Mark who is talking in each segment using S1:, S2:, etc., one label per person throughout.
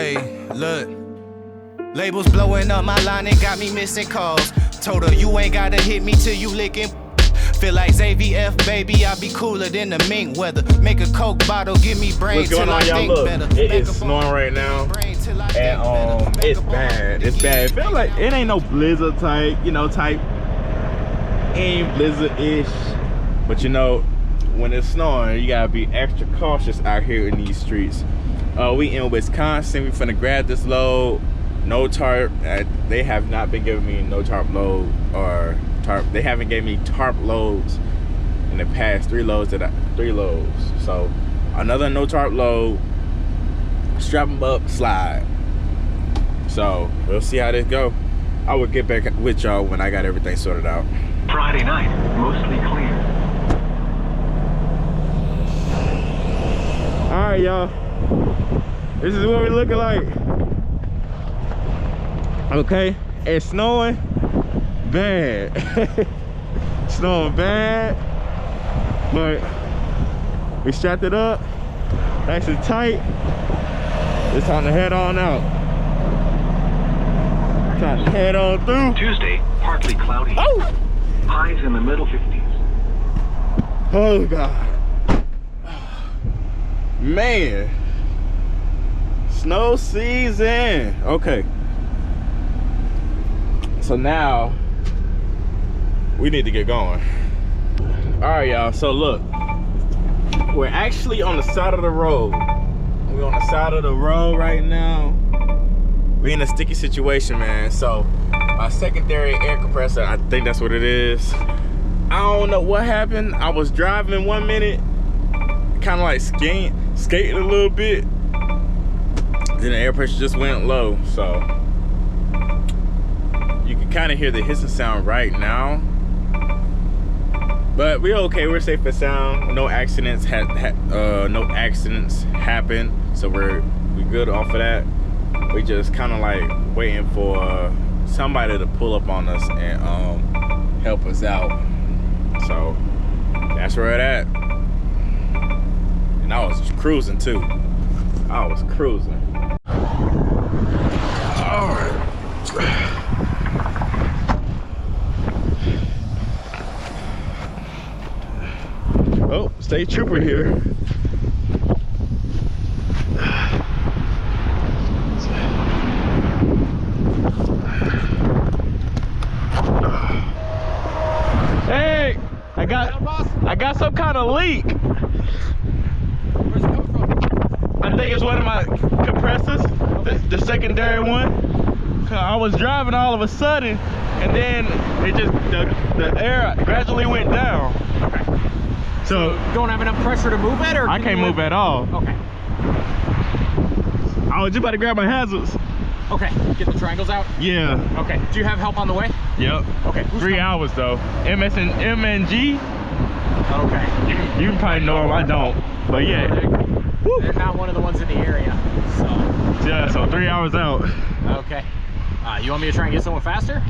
S1: Hey, look. Labels blowing up my line and got me missing calls. Told her you ain't gotta hit me till you licking. Feel like ZVF, baby, I be cooler than the mink weather. Make a Coke bottle, give me brain till I think better.
S2: It is snowing right now, and it's bad. It's bad. It feel like it ain't no blizzard type, you know, ain't blizzard-ish. But you know, when it's snowing, you gotta be extra cautious out here in these streets. We in Wisconsin. We finna grab this load. No tarp. They have not been giving me no tarp load or tarp. They haven't gave me tarp loads in the past 3 loads. So another no tarp load. Strap them up, slide. So we'll see how this go. I will get back with y'all when I got everything sorted out.
S3: Friday night, mostly clear.
S2: All right, y'all. This is what we looking like. Okay, it's snowing bad. Snowing bad, but we strapped it up nice and tight. It's time to head on out. Time to head on through.
S3: Tuesday, partly cloudy.
S2: Oh!
S3: Highs in the middle 50s.
S2: Oh God. Man. Snow season. Okay. So now we need to get going. All right, y'all. So look, we're actually on the side of the road. We're on the side of the road right now. We're in a sticky situation, man. So my secondary air compressor, I think that's what it is. I don't know what happened. I was driving 1 minute, kind of like skating a little bit. Then the air pressure just went low. So you can kind of hear the hissing sound right now, but we're okay. We're safe and sound. No accidents no accidents happened, so we're good off of that. We just kind of like waiting for somebody to pull up on us and help us out. So that's where it at. And I was cruising too. I was cruising. All right. Oh, state trooper here. Hey, I got some kind of leak.
S4: Where's it coming from?
S2: I think it's one of my compressors, the secondary one. I was driving all of a sudden, and then it just the air gradually went down.
S4: Okay.
S2: So
S4: You don't have enough pressure to move it, or
S2: I can't move at all.
S4: Okay.
S2: I was just about to grab my hazards.
S4: Okay. Get the triangles out.
S2: Yeah.
S4: Okay. Do you have help on the way?
S2: Yep.
S4: Okay.
S2: 3 hours though. MNG.
S4: Okay.
S2: You probably know them. I don't. But yeah.
S4: They're not one of the ones in the area. So.
S2: Yeah. So 3 hours out.
S4: Okay. You want me to try and get someone faster?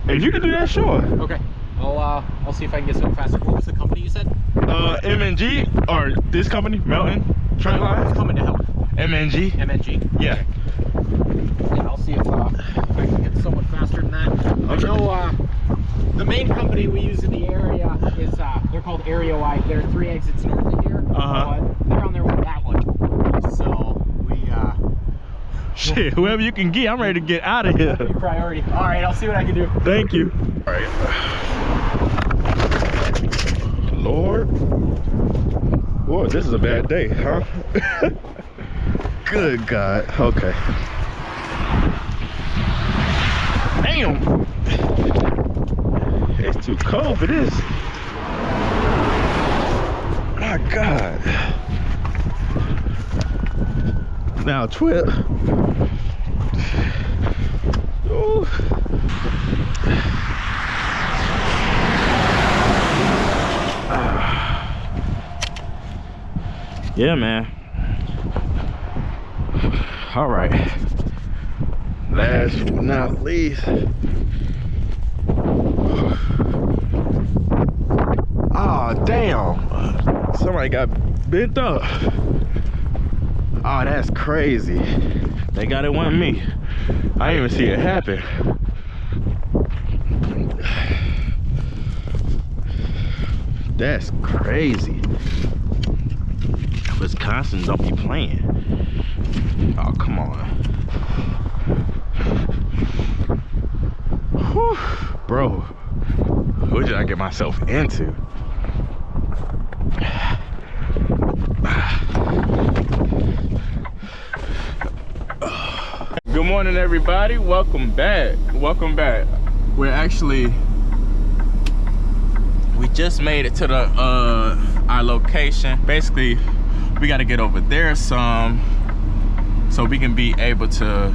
S2: If you can do that, sure.
S4: Okay. I'll see if I can get someone faster. What was the company you said?
S2: MNG or this company, Mountain Truck Line.
S4: Who's coming to help?
S2: MNG.
S4: MNG.
S2: Yeah.
S4: Okay. Yeah, I'll see if I can get someone faster than that. I know the main company we use in the area is they're called Area Y. There are 3 exits north of here. They're on their way to that one. So we
S2: shit, whoever you can get, I'm ready to get out of here.
S4: Priority. All right, I'll see what I can do.
S2: Thank you. All right. Lord. Whoa, this is a bad day, huh? Good God. Okay. Damn. It's too cold for this. My God. Now, twit. Ooh. Yeah, man. All right. Last but not least. Oh, damn. Somebody got bent up. Oh, that's crazy. They got it one me. I didn't even see it happen. That's crazy. Wisconsin don't be playing. Oh, come on. Whew. Bro, what did I get myself into? Good morning, everybody. Welcome back. Welcome back. We just made it to the our location. Basically, we got to get over there some so we can be able to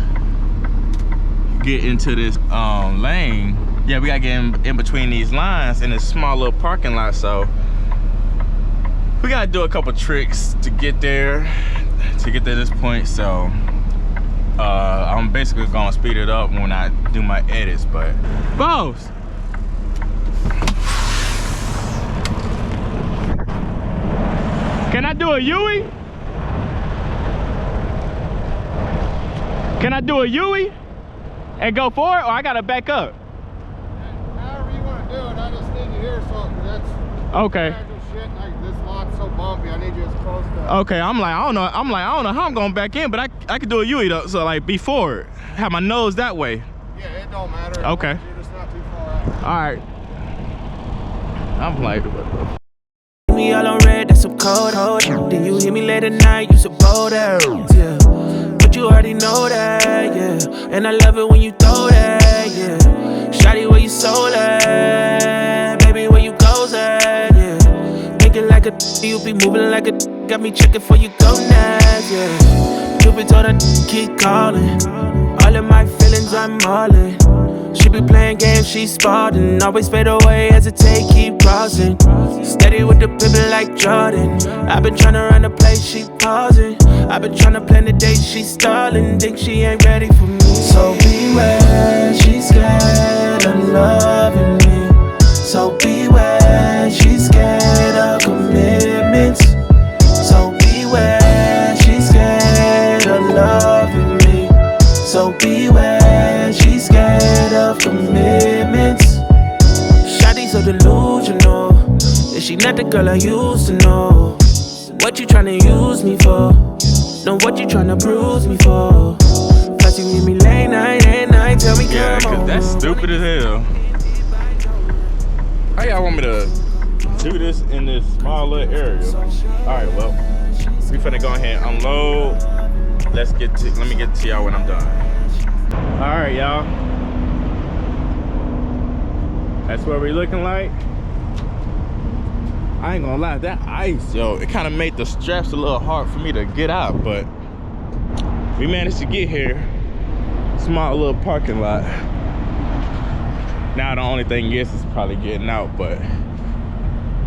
S2: get into this lane. Yeah, we got to get in between these lines in this small little parking lot. So we got to do a couple tricks to get there, to this point. So I'm basically gonna speed it up when I do my edits. But boss, can I do a Yui? Can I do a Yui and go forward, or I gotta back up?
S5: However you want to do it, I just need you here, so that's
S2: Okay.
S5: shit. Like, this lot's so bumpy, I need you as close to.
S2: Okay, I don't know how I'm going back in, but I could do a Yui though. So like be forward, have my nose that way.
S5: Yeah, it don't matter.
S2: Okay.
S5: You're just not too far out.
S2: All right. I'm like, what the
S6: Me all on red, that's some cold. Then you hear me late at night, you some bold arrows, yeah. But you already know that, yeah. And I love it when you throw that, yeah. Shawty, where you sold at? Baby, where you goes at, yeah. Thinking like a you be moving like a got me checking for you go next, yeah. You be told I keep calling. All of my feelings, I'm all in. She be playing games, she spotting. Always fade away, hesitate, keep crossing. Steady with the pivot like Jordan. I've been tryna run the place, she pausing. I've been tryna plan the date, she stalling. Think she ain't ready for me. So beware, she's scared of loving me. So beware, she's scared of commitments. So beware, she's scared of loving me. So beware, she's scared of commitments. Shawty so delusional. Is she not the girl I used to know? What you tryna use me for? Know what you tryna bruise me for? Plus you leave me late night, tell me
S2: yeah,
S6: come
S2: cause
S6: on.
S2: that's stupid as hell. How y'all want me to do this in this small little area? All right, well, we finna go ahead and unload. Let me get to y'all when I'm done. All right, y'all. That's what we're looking like. I ain't gonna lie, that ice, yo, it kind of made the straps a little hard for me to get out, but we managed to get here. Small little parking lot. Now the only thing is probably getting out, but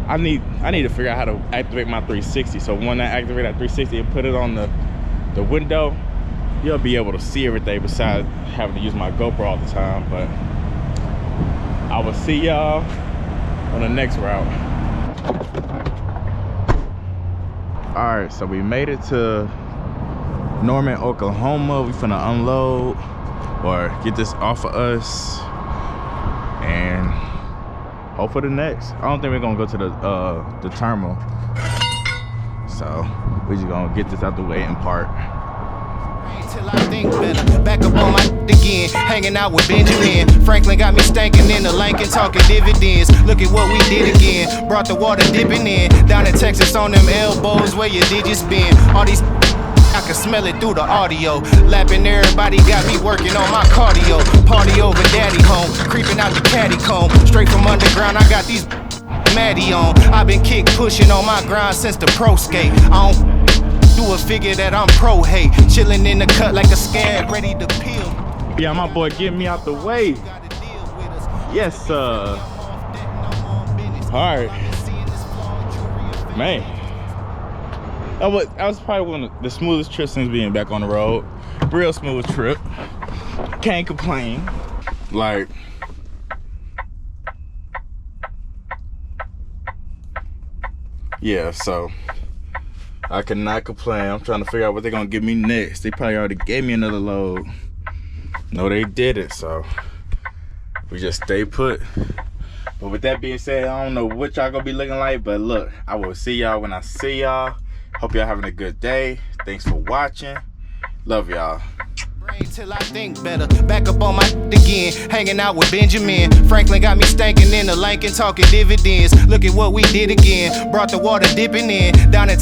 S2: I need to figure out how to activate my 360. So when I activate that 360 and put it on the window, you'll be able to see everything besides having to use my GoPro all the time. But I will see y'all on the next route. All right, so we made it to Norman, Oklahoma. We finna unload or get this off of us and hope for the next. I don't think we're gonna go to the terminal, so we just gonna get this out the way and park.
S1: Till I think better, back up on my again, hanging out with Benjamin. Franklin got me stanking in the Lincoln, talking dividends. Look at what we did again, brought the water dipping in. Down in Texas on them elbows, where your digits been. All these I can smell it through the audio. Lapping everybody got me working on my cardio. Party over daddy home, creeping out the caddy comb. Straight from underground, I got these Maddie on. I've been kick pushing on my grind since the pro skate. I don't do a figure that I'm pro hate. Chilling in the cut like a scab, ready to peel.
S2: Yeah, my boy, get me out the way. Yes, sir. All right, man. That was probably one of the smoothest trips since being back on the road. Real smooth trip. Can't complain. Like, yeah, so I cannot complain. I'm trying to figure out what they're gonna give me next. They probably already gave me another load. No, they didn't, so we just stay put. But with that being said, I don't know what y'all gonna be looking like, but look, I will see y'all when I see y'all. Hope y'all having a good day. Thanks for watching. Love y'all.
S1: Till I think better, back up on my again, hanging out with Benjamin. Franklin got me stankin' in the Lincoln, talking dividends. Look at what we did again, brought the water dipping in, down at